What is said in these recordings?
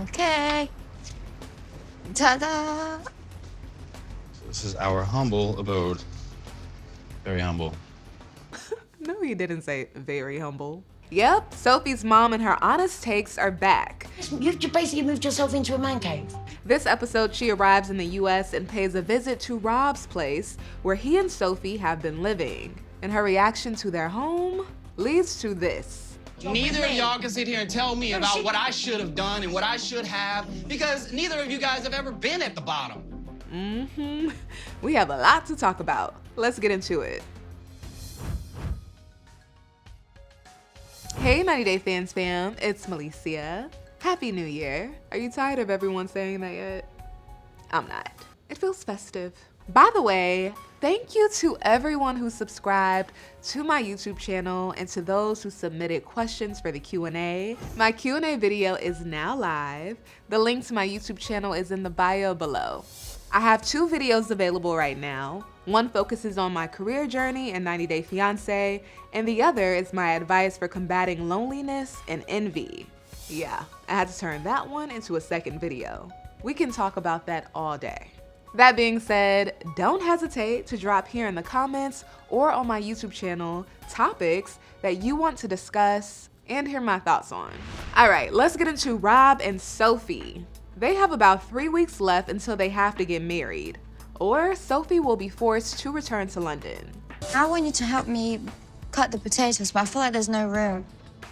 Okay. Ta-da! This is our humble abode. Very humble. No, he didn't say very humble. Yep, Sophie's mom and her honest takes are back. You've basically moved yourself into a man cave. This episode, she arrives in the US and pays a visit to Rob's place, where he and Sophie have been living. And her reaction to their home leads to this. Neither of y'all can sit here and tell me about what I should have done and what I should have, because neither of you guys have ever been at the bottom. We have a lot to talk about. Let's get into it. Hey 90 Day Fans fam, it's Melicia. Happy New Year. Are you tired of everyone saying that yet? I'm not. It feels festive. By the way, thank you to everyone who subscribed to my YouTube channel and to those who submitted questions for the Q&A. My Q&A video is now live. The link to my YouTube channel is in the bio below. I have 2 videos available right now. One focuses on my career journey and 90 Day Fiancé, and the other is my advice for combating loneliness and envy. Yeah, I had to turn that one into a second video. We can talk about that all day. That being said, don't hesitate to drop here in the comments or on my YouTube channel topics that you want to discuss and hear my thoughts on. All right, let's get into Rob and Sophie. They have about 3 weeks left until they have to get married, or Sophie will be forced to return to London. I want you to help me cut the potatoes, but I feel like there's no room.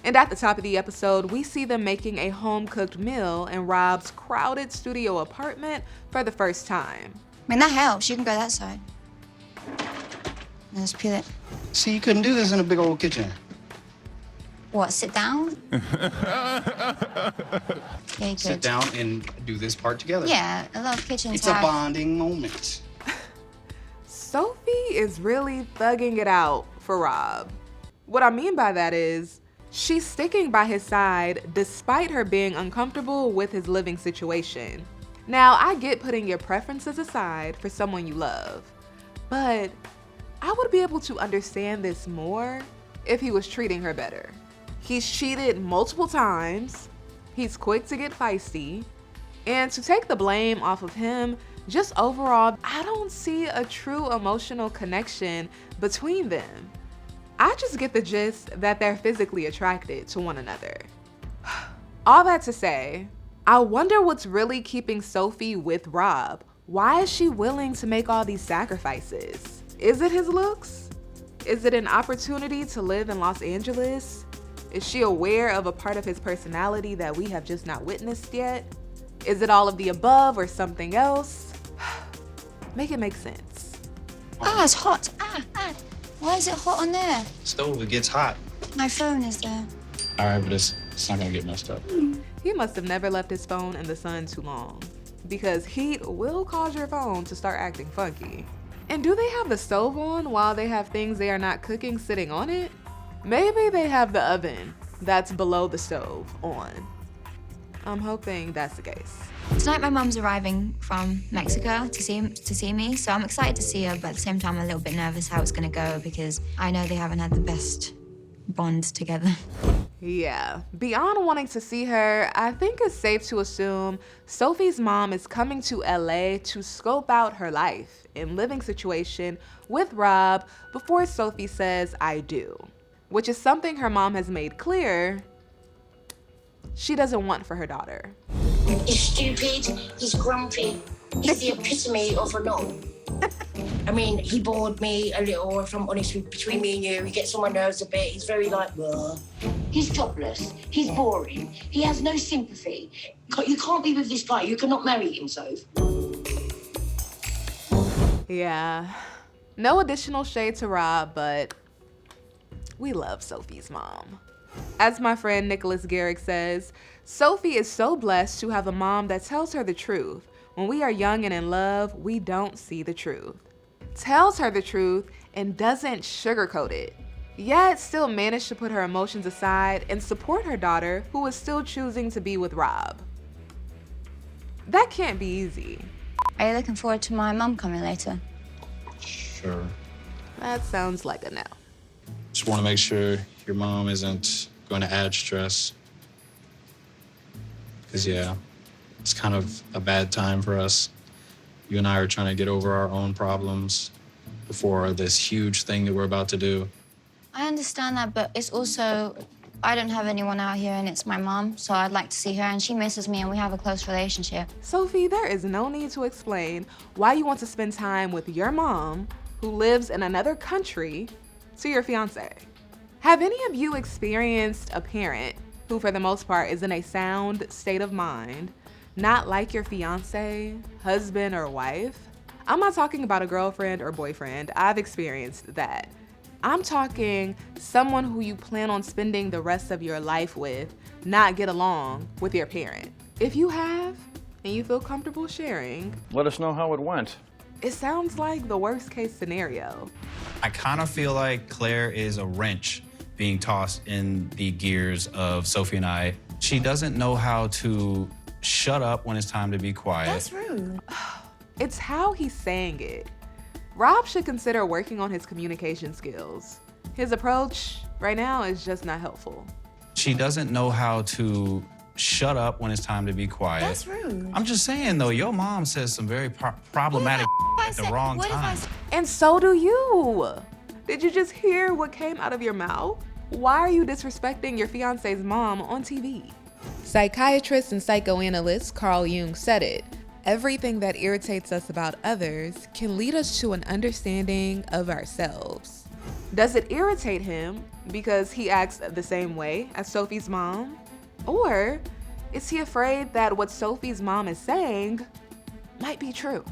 And at the top of the episode, we see them making a home-cooked meal in Rob's crowded studio apartment for the first time. I mean, that helps. You can go that side. Let's peel it. See, you couldn't do this in a big old kitchen. What, sit down? Yeah, you Sit could. down and do this part together. Yeah, a lot of kitchens It's a have... bonding moment. Sophie is really thugging it out for Rob. What I mean by that is, she's sticking by his side despite her being uncomfortable with his living situation. Now, I get putting your preferences aside for someone you love, but I would be able to understand this more if he was treating her better. He's cheated multiple times, he's quick to get feisty, and to take the blame off of him, just overall, I don't see a true emotional connection between them. I just get the gist that they're physically attracted to one another. All that to say, I wonder what's really keeping Sophie with Rob. Why is she willing to make all these sacrifices? Is it his looks? Is it an opportunity to live in Los Angeles? Is she aware of a part of his personality that we have just not witnessed yet? Is it all of the above or something else? Make it make sense. Ah, it's hot. Why is it hot on there? Stove, it gets hot. My phone is there. All right, but it's not gonna get messed up. He must have never left his phone in the sun too long, because heat will cause your phone to start acting funky. And do they have the stove on while they have things they are not cooking sitting on it? Maybe they have the oven that's below the stove on. I'm hoping that's the case. Tonight, my mum's arriving from Mexico to see me, so I'm excited to see her, but at the same time, I'm a little bit nervous how it's gonna go because I know they haven't had the best bond together. Yeah, beyond wanting to see her, I think it's safe to assume Sophie's mom is coming to LA to scope out her life and living situation with Rob before Sophie says I do, which is something her mom has made clear she doesn't want for her daughter. He's stupid, he's grumpy, he's the epitome of a no. I mean, he bored me a little, if I'm honest, between me and you. He gets on my nerves a bit. He's very like, bleh. He's jobless. He's boring. He has no sympathy. You can't be with this guy. You cannot marry him, Soph. Yeah, no additional shade to Rob, but we love Sophie's mom. As my friend Nicholas Garrick says, Sophie is so blessed to have a mom that tells her the truth. When we are young and in love, we don't see the truth. Tells her the truth and doesn't sugarcoat it, yet still managed to put her emotions aside and support her daughter, who is still choosing to be with Rob. That can't be easy. Are you looking forward to my mum coming later? Sure. That sounds like a no. Just want to make sure your mom isn't going to add stress. Because, yeah, It's kind of a bad time for us. You and I are trying to get over our own problems before this huge thing that we're about to do. I understand that, but it's also, I don't have anyone out here and it's my mom, so I'd like to see her and she misses me and we have a close relationship. Sophie, there is no need to explain why you want to spend time with your mom, who lives in another country, to your fiance. Have any of you experienced a parent who, for the most part, is in a sound state of mind, not like your fiance, husband, or wife? I'm not talking about a girlfriend or boyfriend. I've experienced that. I'm talking someone who you plan on spending the rest of your life with, not get along with your parent. If you have, and you feel comfortable sharing, let us know how it went. it sounds like the worst case scenario. I kind of feel like Claire is a wrench being tossed in the gears of Sophie and I. She doesn't know how to shut up when it's time to be quiet. That's rude. It's how he's saying it. Rob should consider working on his communication skills. His approach right now is just not helpful. She doesn't know how to shut up when it's time to be quiet. That's rude. I'm just saying, though, your mom says some very problematic at the wrong time. And so do you. Did you just hear what came out of your mouth? Why are you disrespecting your fiance's mom on TV? Psychiatrist and psychoanalyst Carl Jung said it. Everything that irritates us about others can lead us to an understanding of ourselves. Does it irritate him because he acts the same way as Sophie's mom? Or is he afraid that what Sophie's mom is saying might be true?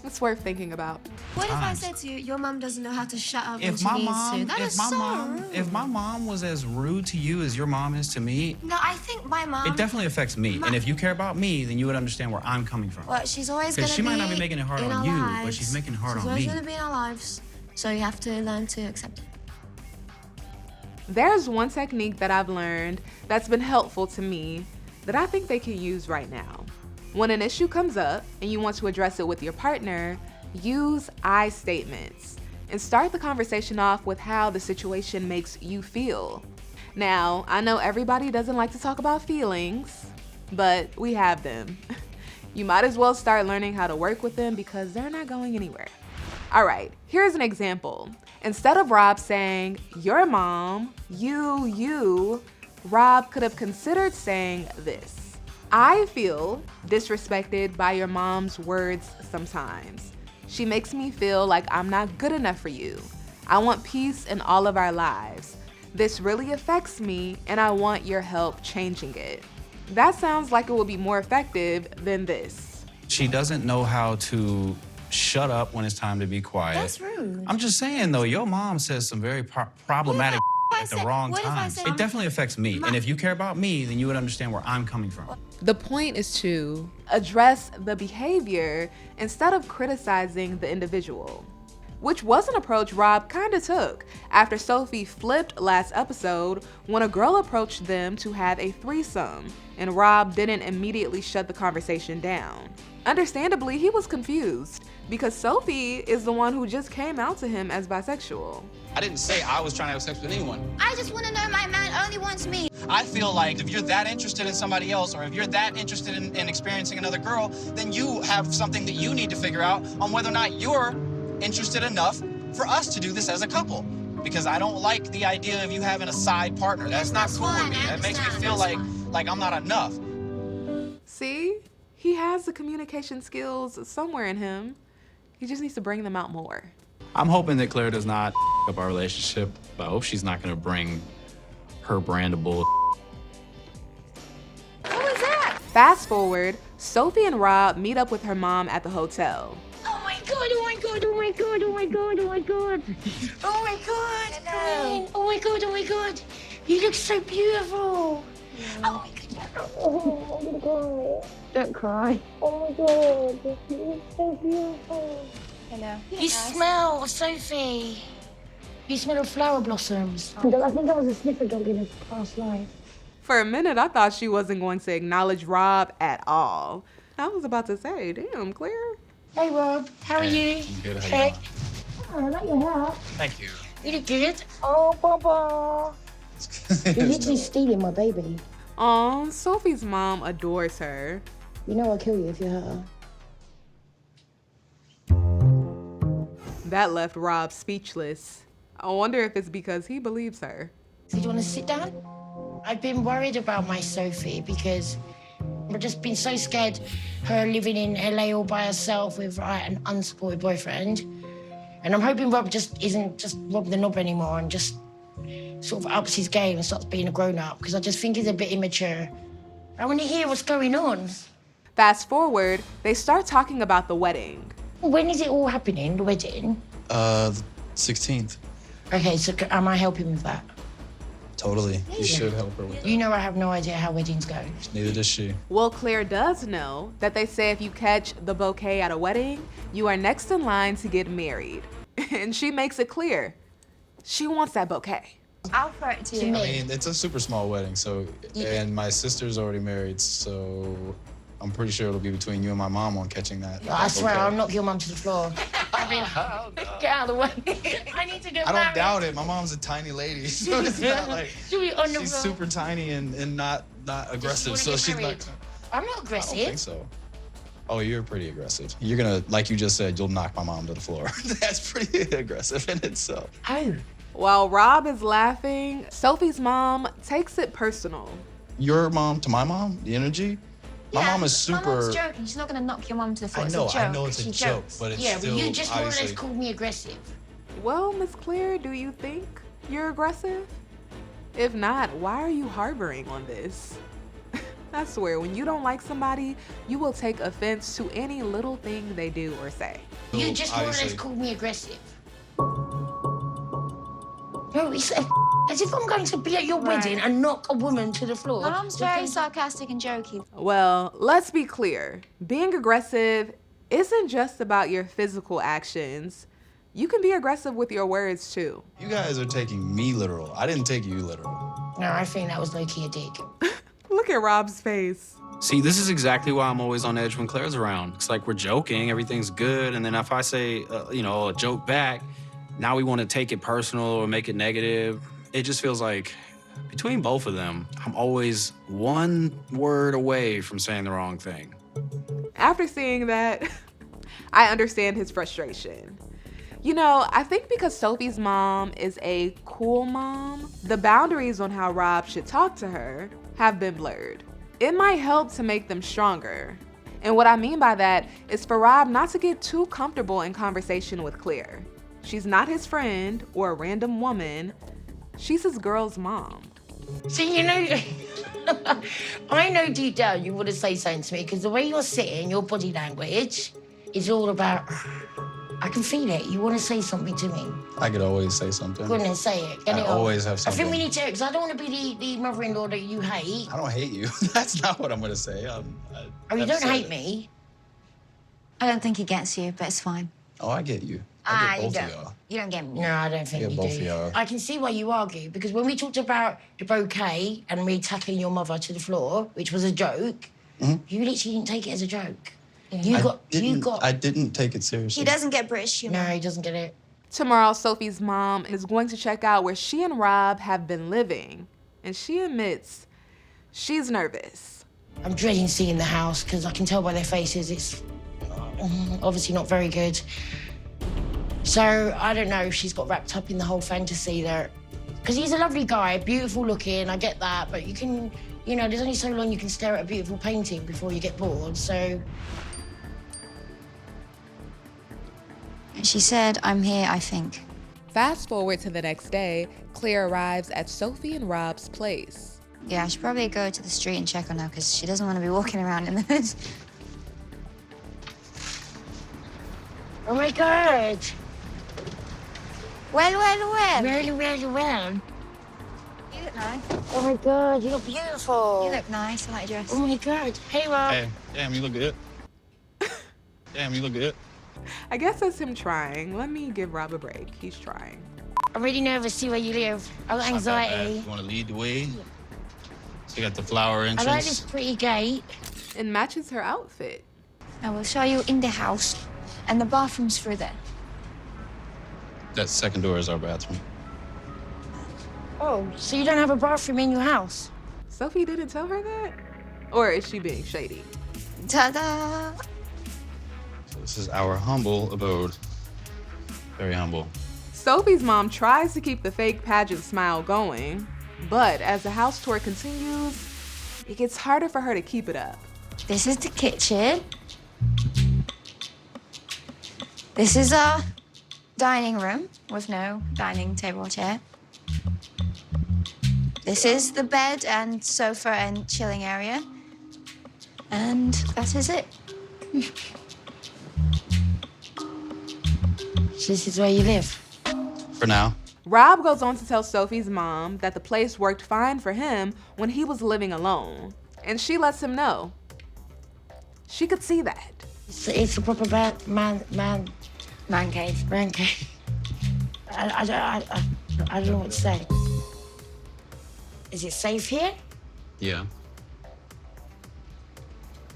It's worth thinking about. What if I said to you, your mum doesn't know how to shut up when If she my needs to? mom, That is so rude. if my mom was as rude to you as your mom is to me, No, I think my mum... it definitely affects me. And if you care about me, then you would understand where I'm coming from. Well, she's always going Because to she be might not be making it hard in on our you, lives. but she's making it hard She's on always me. going to be in our lives. So you have to learn to accept it. There's one technique that I've learned that's been helpful to me that I think they can use right now. When an issue comes up and you want to address it with your partner, use I statements and start the conversation off with how the situation makes you feel. Now, I know everybody doesn't like to talk about feelings, but we have them. You might as well start learning how to work with them because they're not going anywhere. All right, here's an example. Instead of Rob saying, your mom, you, Rob could have considered saying this. I feel disrespected by your mom's words sometimes. She makes me feel like I'm not good enough for you. I want peace in all of our lives. This really affects me and I want your help changing it. That sounds like it will be more effective than this. She doesn't know how to shut up when it's time to be quiet. That's rude. I'm just saying, though, your mom says some very problematic at the wrong time. It definitely affects me. And if you care about me, then you would understand where I'm coming from. The point is to address the behavior instead of criticizing the individual, which was an approach Rob kind of took after Sophie flipped last episode when a girl approached them to have a threesome and Rob didn't immediately shut the conversation down. Understandably, he was confused because Sophie is the one who just came out to him as bisexual. I didn't say I was trying to have sex with anyone. I just want to know my man only wants me. I feel like if you're that interested in somebody else, or if you're that interested in experiencing another girl, then you have something that you need to figure out on whether or not you're interested enough for us to do this as a couple. Because I don't like the idea of you having a side partner. That's not cool with me. That makes me feel like I'm not enough. See? He has the communication skills somewhere in him. He just needs to bring them out more. I'm hoping that Claire does not up our relationship, but I hope she's not going to bring her brand of bull. What was that? Fast forward, Sophie and Rob meet up with her mom at the hotel. Oh my god, oh my god, oh my god, oh my god, oh my god. Oh my god. Hello. Oh my god, oh my god. You look so beautiful. Oh my god. Oh, I'm gonna cry. Don't cry. Oh my god, you look so beautiful. Hello. You smell, Sophie. You smell of flower blossoms. I think I was a sniffer dog in a past life. For a minute, I thought she wasn't going to acknowledge Rob at all. I was about to say, damn, Claire. Hey Rob, how are you? I'm good, how you Hey. doing? Oh, I like your hair. Thank you. You look good. Oh, Papa. You're literally stealing my baby. Aw, Sophie's mom adores her. You know I'll kill you if you hurt her. That left Rob speechless. I wonder if it's because he believes her. So do you want to sit down? I've been worried about my Sophie because I've just been so scared her living in LA all by herself with an unsupported boyfriend. And I'm hoping Rob just isn't just Rob the knob anymore and just sort of ups his game and starts being a grown-up because I just think he's a bit immature. I want to hear what's going on. Fast forward, they start talking about the wedding. When is it all happening, the wedding? The 16th. Okay, so am I helping with that? Totally. You should help her with that. You know I have no idea how weddings go. Neither does she. Well, Claire does know that they say if you catch the bouquet at a wedding, you are next in line to get married. And she makes it clear. She wants that bouquet. I'll throw it to you. I mean, it's a super small wedding, so, and my sister's already married, so I'm pretty sure it'll be between you and my mom on catching that. I swear, bouquet. I'll knock your mum to the floor. I mean, get out of the way. I need to get I married. don't doubt it. My mom's a tiny lady, so it's not like She'll be on the she's floor. super tiny and not aggressive, so she's married. not. I'm not I don't aggressive. think so. Oh, you're pretty aggressive. You're gonna, like you just said, you'll knock my mom to the floor. That's pretty aggressive in itself. Oh. While Rob is laughing, Sophie's mom takes it personal. Your mom to my mom, the energy. My mom is My mom's super. joking. She's not going to knock your mom to the floor. I It's know, a joke. I know it's a She joke, jokes. but it's Yeah, still but you just more or less obviously. called me aggressive. Well, Miss Claire, do you think you're aggressive? If not, why are you harboring on this? I swear, when you don't like somebody, you will take offense to any little thing they do or say. You just more or less obviously. called me aggressive. No, it's as if I'm going to be at your wedding and knock a woman to the floor. My mom's very sarcastic and jokey. Well, let's be clear. Being aggressive isn't just about your physical actions. You can be aggressive with your words too. You guys are taking me literal. I didn't take you literal. No, I think that was low-key a dig. Look at Rob's face. See, this is exactly why I'm always on edge when Claire's around. It's like we're joking, everything's good, and then if I say, a joke back, now we want to take it personal or make it negative. It just feels like between both of them, I'm always one word away from saying the wrong thing. After seeing that, I understand his frustration. You know, I think because Sophie's mom is a cool mom, the boundaries on how Rob should talk to her have been blurred. It might help to make them stronger. And what I mean by that is for Rob not to get too comfortable in conversation with Claire. She's not his friend or a random woman. She's his girl's mom. See, I know deep down you want to say something to me because the way you're sitting, your body language is all about, I can feel it. You want to say something to me. I could always say something. Go on and say it. Get I it off. always have I something. think we need to, because I don't want to be the mother-in-law that you hate. I don't hate you. That's not what I'm gonna say. Oh, you don't hate me? I don't think he gets you, but it's fine. Oh, I get you. I get you both don't. of y'all. You don't get me. No, I don't think Yeah, you both do. of y'all. I can see why you argue, because when we talked about the bouquet and me tackling your mother to the floor, which was a joke, you literally didn't take it as a joke. I didn't take it seriously. He doesn't get British humor. No, he doesn't get it. Tomorrow, Sophie's mom is going to check out where she and Rob have been living. And she admits she's nervous. I'm dreading seeing the house, because I can tell by their faces it's obviously not very good. So I don't know if she's got wrapped up in the whole fantasy there. Because he's a lovely guy, beautiful looking, I get that, but you can, there's only so long you can stare at a beautiful painting before you get bored, so... She said, I'm here, I think. Fast forward to the next day, Claire arrives at Sophie and Rob's place. Yeah, I should probably go to the street and check on her because she doesn't want to be walking around in the hood. Oh my God! Well. Well. You look nice. Oh my God, you look beautiful. You look nice. I like your dress. Oh my God. Hey, Rob. Hey, damn, you look good. Damn, you look good. I guess that's him trying. Let me give Rob a break. He's trying. I'm really nervous to see where you live. I got anxiety. You want to lead the way? So you got the flower I entrance. like this pretty gate. It matches her outfit. I will show you in the house, and the bathroom's through there. That second door is our bathroom. Oh, so you don't have a bathroom in your house? Sophie didn't tell her that? Or is she being shady? Ta-da! This is our humble abode. Very humble. Sophie's mom tries to keep the fake pageant smile going, but as the house tour continues, it gets harder for her to keep it up. This is the kitchen. This is our dining room with no dining table or chair. This is the bed and sofa and chilling area. And that is it. So this is where you live? For now. Rob goes on to tell Sophie's mom that the place worked fine for him when he was living alone, and she lets him know. She could see that. It's a proper man cave. I don't know what to say. Is it safe here? Yeah.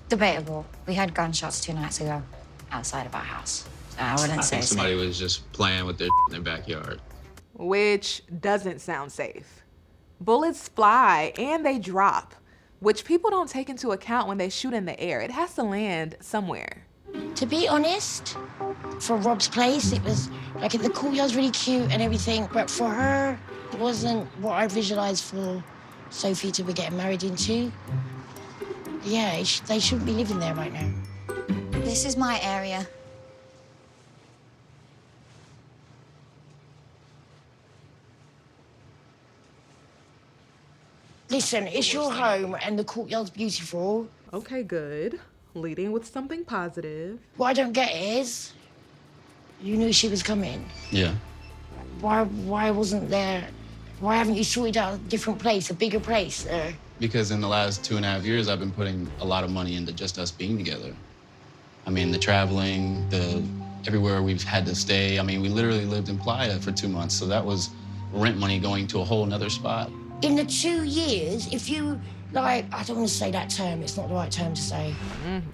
Debatable. We had gunshots 2 nights ago outside of our house. So I wouldn't I say think somebody was just playing with their in their backyard. Which doesn't sound safe. Bullets fly and they drop, which people don't take into account when they shoot in the air. It has to land somewhere. To be honest, for Rob's place, it was like the courtyard's really cute and everything, but for her, it wasn't what I visualized for Sophie to be getting married into. Yeah, they shouldn't be living there right now. This is my area. Listen, it's your home and the courtyard's beautiful. Okay, good. Leading with something positive. What I don't get is, you knew she was coming. Yeah. Why wasn't there? Why haven't you sorted out a different place, a bigger place? Because in the last 2.5 years, I've been putting a lot of money into just us being together. I mean, the traveling, everywhere we've had to stay. I mean, we literally lived in Playa for 2 months, so that was rent money going to a whole nother spot. In the 2 years, if you, like, I don't want to say that term, it's not the right term to say.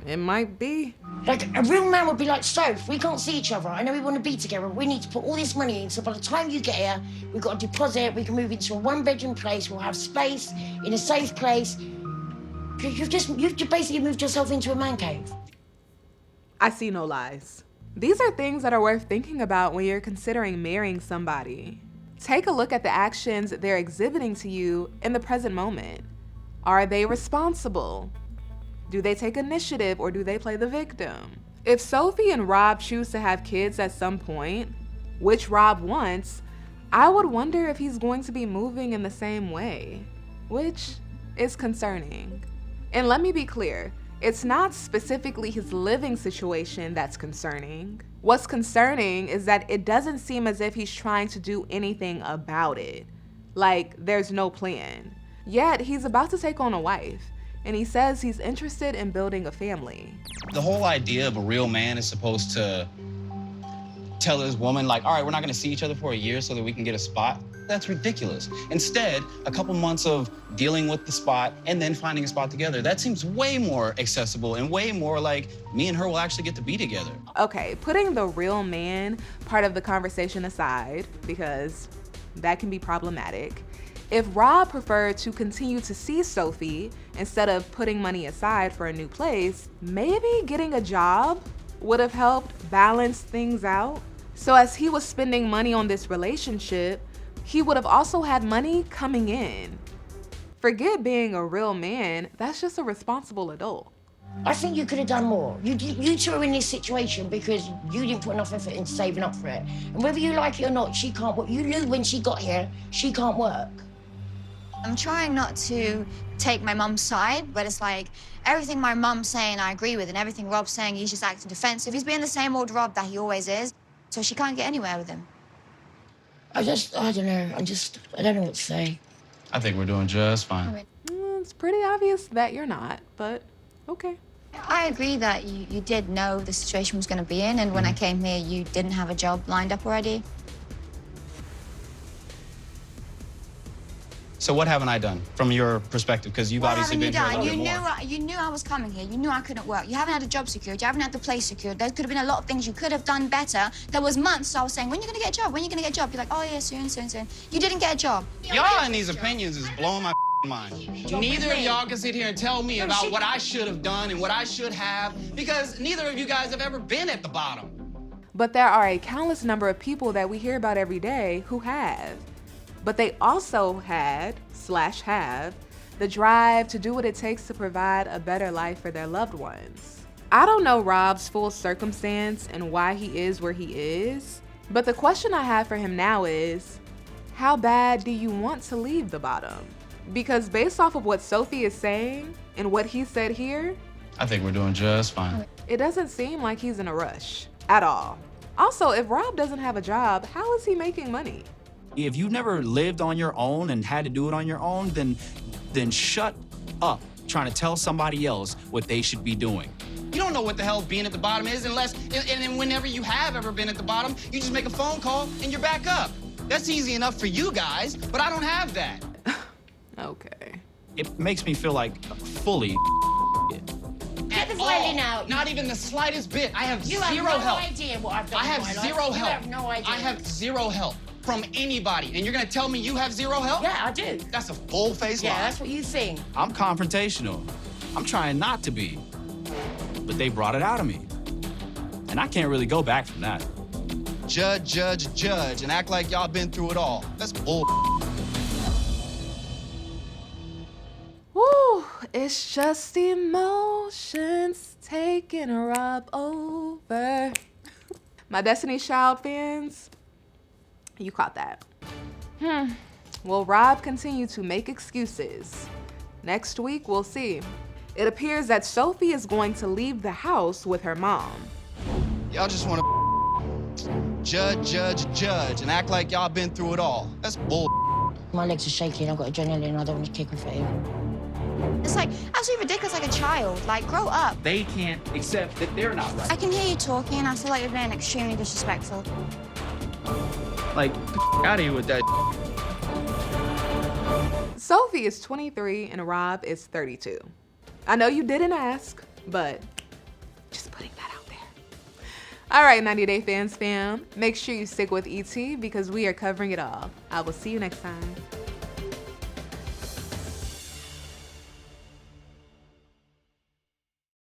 It might be. Like, a real man would be like, Soph, we can't see each other. I know we want to be together. We need to put all this money in. So by the time you get here, we've got a deposit. We can move into a 1-bedroom place. We'll have space in a safe place. You've basically moved yourself into a man cave. I see no lies. These are things that are worth thinking about when you're considering marrying somebody. Take a look at the actions they're exhibiting to you in the present moment. Are they responsible? Do they take initiative or do they play the victim? If Sophie and Rob choose to have kids at some point, which Rob wants, I would wonder if he's going to be moving in the same way, which is concerning. And let me be clear, it's not specifically his living situation that's concerning. What's concerning is that it doesn't seem as if he's trying to do anything about it. Like, there's no plan. Yet, he's about to take on a wife, and he says he's interested in building a family. The whole idea of a real man is supposed to tell his woman, like, all right, we're not gonna see each other for a year so that we can get a spot. That's ridiculous. Instead, a couple months of dealing with the spot and then finding a spot together, that seems way more accessible and way more like me and her will actually get to be together. Okay, putting the real man part of the conversation aside, because that can be problematic, if Rob preferred to continue to see Sophie instead of putting money aside for a new place, maybe getting a job would have helped balance things out. So as he was spending money on this relationship, he would have also had money coming in. Forget being a real man, that's just a responsible adult. I think you could have done more. You two are in this situation because you didn't put enough effort into saving up for it. And whether you like it or not, she can't work. You knew when she got here, she can't work. I'm trying not to take my mum's side, but it's like everything my mum's saying I agree with, and everything Rob's saying he's just acting defensive. He's being the same old Rob that he always is, so she can't get anywhere with him. I don't know. I don't know what to say. I think we're doing just fine. It's pretty obvious that you're not, but okay. I agree that you did know the situation was going to be in, and when I came here, you didn't have a job lined up already. So what haven't I done from your perspective? Because you've obviously been here a little bit more. You knew I was coming here. You knew I couldn't work. You haven't had a job secured. You haven't had the place secured. There could have been a lot of things you could have done better. There was months I was saying, when are you going to get a job? When are you going to get a job? You're like, oh, yeah, soon. You didn't get a job. Y'all and these opinions is blowing my mind. Neither of y'all can sit here and tell me about what I should have done and what I should have, because neither of you guys have ever been at the bottom. But there are a countless number of people that we hear about every day who have. But they also have the drive to do what it takes to provide a better life for their loved ones. I don't know Rob's full circumstance and why he is where he is, but the question I have for him now is, how bad do you want to leave the bottom? Because based off of what Sophie is saying and what he said here, I think we're doing just fine. it doesn't seem like he's in a rush at all. Also, if Rob doesn't have a job, how is he making money? If you've never lived on your own and had to do it on your own, then shut up trying to tell somebody else what they should be doing. You don't know what the hell being at the bottom is unless, and then whenever you have ever been at the bottom, you just make a phone call and you're back up. That's easy enough for you guys, but I don't have that. Okay. It makes me feel like fully Get the violin out. Not even the slightest bit. I have You zero have no help. idea what I've done I have in my life. zero You help. have no idea. I have zero help from anybody, and you're gonna tell me you have zero help? Yeah, I do. That's a full-faced Yeah, lie. that's what you think. I'm confrontational. I'm trying not to be. But they brought it out of me. And I can't really go back from that. Judge, and act like y'all been through it all. That's bull. Woo, it's just emotions taking Rob over. My Destiny's Child fans, you caught that. Will Rob continue to make excuses? Next week, we'll see. It appears that Sophie is going to leave the house with her mom. Y'all just wanna judge, and act like y'all been through it all. That's bull. My legs are shaking. I've got adrenaline. I don't want to kick off at him. It's like absolutely ridiculous, like a child. Like, grow up. They can't accept that they're not right. I can hear you talking, and I feel like you're being extremely disrespectful. Like, out of here with that. Sophie is 23 and Rob is 32. I know you didn't ask, but just putting that out there. All right, 90 Day Fans fam, make sure you stick with ET because we are covering it all. I will see you next time.